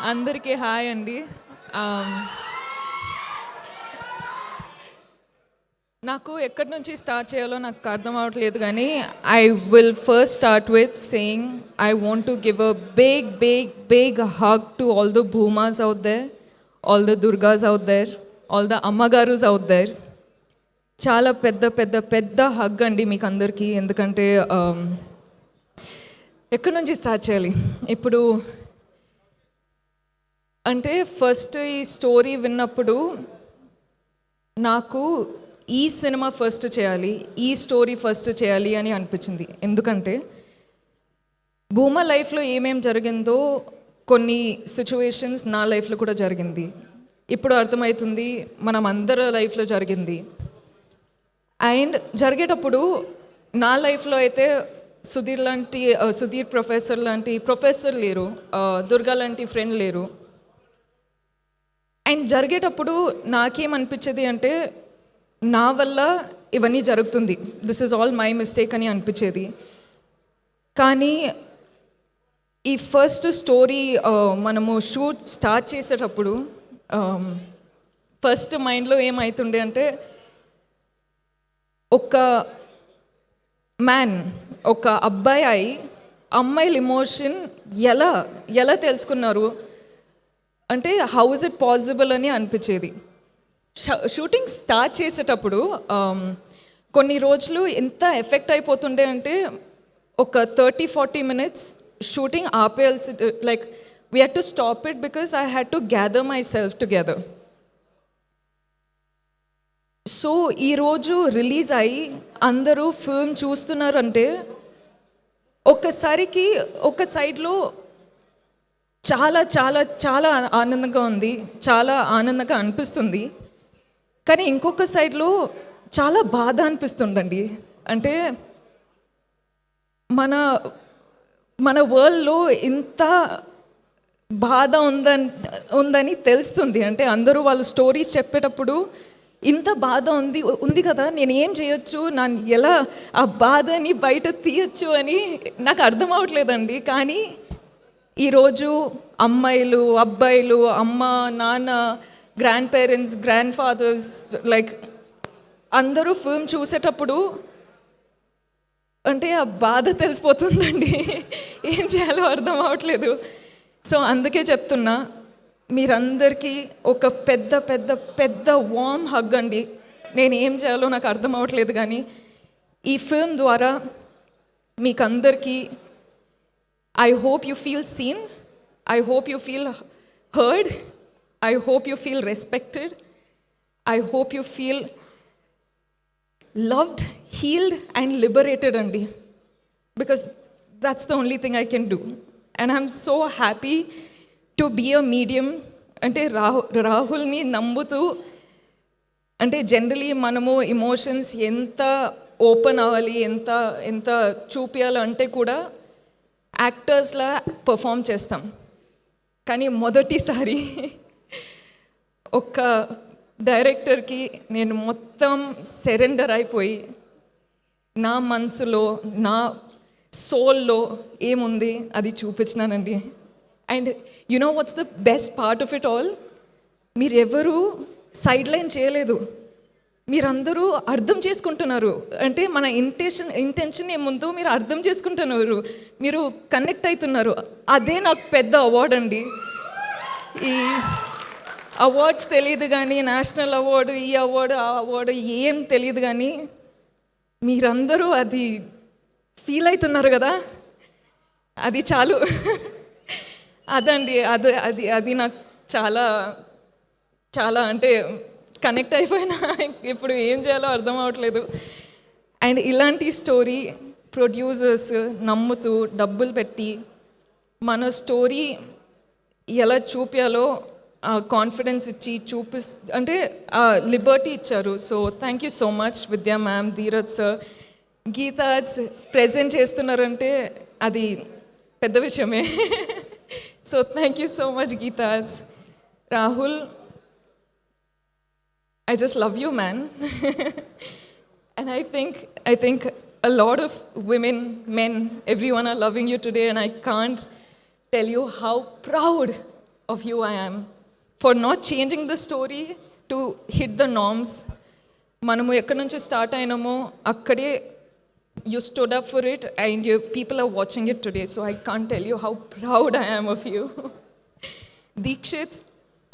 అందరికీ హాయ్ అండి. ఆమ్, నాకు ఎక్కడి నుంచి స్టార్ట్ చేయాలో నాకు అర్థం అవ్వట్లేదు, కానీ I will first start with saying I want to give a big hug to all the Bhumas out there, all the Durgas out there, all the ammagarus out there. చాలా పెద్ద పెద్ద పెద్ద హగ్ అండి మీకు అందరికీ. ఎందుకంటే ఎక్కడి నుంచి స్టార్ట్ చేయాలి ఇప్పుడు అంటే, ఫస్ట్ ఈ స్టోరీ విన్నప్పుడు నాకు ఈ సినిమా ఫస్ట్ చేయాలి, ఈ స్టోరీ ఫస్ట్ చేయాలి అని అనిపించింది. ఎందుకంటే భూమా లైఫ్లో ఏమేం జరిగిందో కొన్ని సిచ్యువేషన్స్ నా లైఫ్లో కూడా జరిగింది. ఇప్పుడు అర్థమవుతుంది మనం అందరి లైఫ్లో జరిగింది. అండ్ జరిగేటప్పుడు నా లైఫ్లో అయితే సుధీర్ ప్రొఫెసర్ లాంటి ప్రొఫెసర్ లేరు, దుర్గా లాంటి ఫ్రెండ్ లేరు. అండ్ జరిగేటప్పుడు నాకేమనిపించేది అంటే, నా వల్ల ఇవన్నీ జరుగుతుంది, this is all my mistake అని అనిపించేది. కానీ ఈ ఫస్ట్ స్టోరీ మనము షూట్ స్టార్ట్ చేసేటప్పుడు ఫస్ట్ మైండ్లో ఏమవుతుండే అంటే, ఒక మ్యాన్, ఒక అబ్బాయి అమ్మాయిల ఎమోషన్ ఎలా ఎలా తెలుసుకున్నారు అంటే, హౌ ఇస్ ఇట్ పాసిబుల్ అని అనిపించేది. షూటింగ్ స్టార్ట్ చేసేటప్పుడు కొన్ని రోజులు ఎంత ఎఫెక్ట్ అయిపోతుండే అంటే, ఒక 30-40 minutes షూటింగ్ ఆపేయాల్సి, like we had to stop it because I had to gather myself together. So ఈరోజు రిలీజ్ అయ్యి అందరూ ఫిల్మ్ చూస్తున్నారంటే, ఒక్కసారికి ఒక సైడ్లో చాలా చాలా చాలా ఆనందంగా ఉంది, చాలా ఆనందంగా అనిపిస్తుంది. కానీ ఇంకొక సైడ్లో చాలా బాధ అనిపిస్తుందండి. అంటే మన మన వరల్డ్లో ఇంత బాధ ఉందని తెలుస్తుంది. అంటే అందరూ వాళ్ళ స్టోరీస్ చెప్పేటప్పుడు ఇంత బాధ ఉంది కదా, నేను ఏం చేయొచ్చు, నన్ను ఎలా ఆ బాధని బయట తీయచ్చు అని నాకు అర్థం అవ్వట్లేదండి. కానీ ఈరోజు అమ్మాయిలు, అబ్బాయిలు, అమ్మ, నాన్న, grand parents, grand fathers, like అందరూ ఫిల్మ్ చూసేటప్పుడు అంటే ఆ బాధ తెలిసిపోతుందండి. ఏం చేయాలో అర్థం అవ్వట్లేదు. సో అందుకే చెప్తున్నా, మీరందరికీ ఒక పెద్ద పెద్ద పెద్ద వార్మ్ హగ్ అండి. నేను ఏం చేయాలో నాకు అర్థం అవ్వట్లేదు, కానీ ఈ ఫిల్మ్ ద్వారా మీకందరికీ I hope you feel seen. I hope you feel heard. I hope you feel respected. I hope you feel loved, healed and liberated, Andi. Because that's the only thing I can do. And I'm so happy to be a medium. Ante Rahulni nambutu, ante generally manamu emotions enta open avali, enta చూపియాలి అంటే కూడా యాక్టర్స్లా perform చేస్తాం. కానీ మొదటిసారి ఒక డైరెక్టర్కి నేను మొత్తం surrender అయిపోయి, నా మనసులో, నా సోల్లో ఏముంది అది చూపించినానండి. And you know what's the best part of it all, మీరెవరూ సైడ్ లైన్ చేయలేదు, మీరందరూ అర్థం చేసుకుంటున్నారు. అంటే మన ఇంటెన్షన్ ఏముందో మీరు అర్థం చేసుకుంటున్నారు, మీరు కనెక్ట్ అవుతున్నారు. అదే నాకు పెద్ద అవార్డ్ అండి. ఈ అవార్డ్స్ తెలియదు కానీ, నేషనల్ అవార్డు, ఈ అవార్డు, ఆ అవార్డు ఏం తెలియదు, కానీ మీరందరూ అది ఫీల్ అవుతున్నారు కదా, అది చాలు. అదండి, అది అది అది నాకు చాలా చాలా అంటే కనెక్ట్ అయిపోయినా. ఇప్పుడు ఏం చేయాలో అర్థం అవ్వట్లేదు. అండ్ ఇలాంటి స్టోరీ ప్రొడ్యూసర్స్ నమ్ముతూ డబ్బులు పెట్టి మన స్టోరీ ఎలా చూపించాలో కాన్ఫిడెన్స్ ఇచ్చి అంటే లిబర్టీ ఇచ్చారు. So thank you so much విద్యా మ్యామ్, ధీరజ్ సార్, గీతాజ్ ప్రెజెంట్ చేస్తున్నారంటే అది పెద్ద విషయమే. So thank you so much గీతాజ్. Rahul, I just love you, man. And I think a lot of women, men, everyone are loving you today, and I can't tell you how proud of you I am for not changing the story to hit the norms. మనము ఎక్కడి నుంచి start అయినామో అక్కడే you stood up for it and people are watching it today. So I can't tell you how proud I am of you. Deekshith,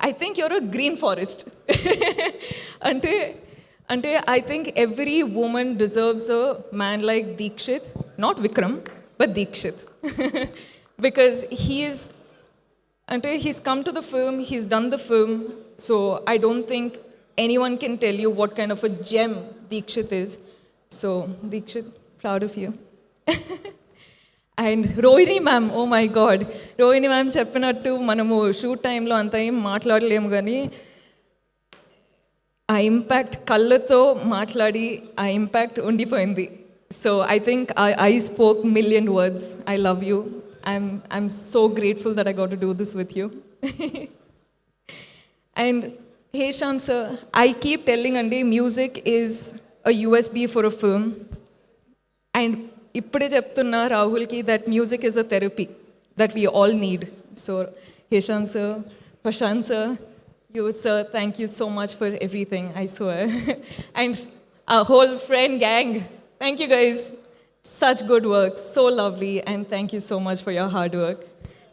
I think you're a green forest. అంటే I think every woman deserves a man like Deekshith, not Vikram, but Deekshith. Because he's come to the film, he's done the film, so I don't think anyone can tell you what kind of a gem Deekshith is. So Deekshith, proud of you. And Rohini ma'am, oh my God, Rohini ma'am చెప్పినట్టు మనము shoot టైంలో అంత ఏం మాట్లాడలేము, కానీ ఆ impact కళ్ళతో మాట్లాడి ఆ ఇంపాక్ట్ ఉండిపోయింది. So I think I spoke million words. I love you. I'm so grateful that I got to do this with you. And Hesham sir, I keep telling అండి, music is a USB for a film. And ఇప్పుడే చెప్తున్నా రాహుల్కి that music is a therapy that we all need. So Hesham sir, Prashanth sir, you sir, thank you so much for everything, I swear. And our whole friend gang, thank you guys. Such good work, so lovely, and thank you so much for your hard work.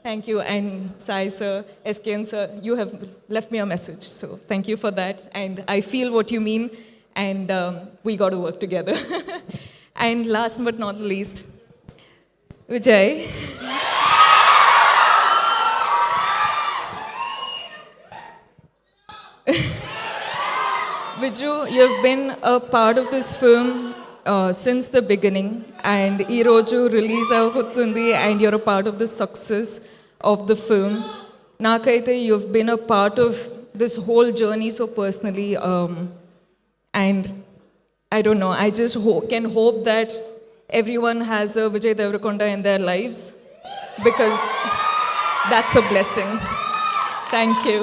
Thank you. And Sai sir, SKN sir, you have left me a message, so thank you for that. And I feel what you mean, and we got to work together. And last but not least, Vijay. Viju, you've been a part of this film since the beginning, and ee roju release avutundi, and you're a part of the success of the film. Nakaithe you've been a part of this whole journey so personally, and I don't know, I just can hope that everyone has a Vijay Deverakonda in their lives, because that's a blessing. Thank you.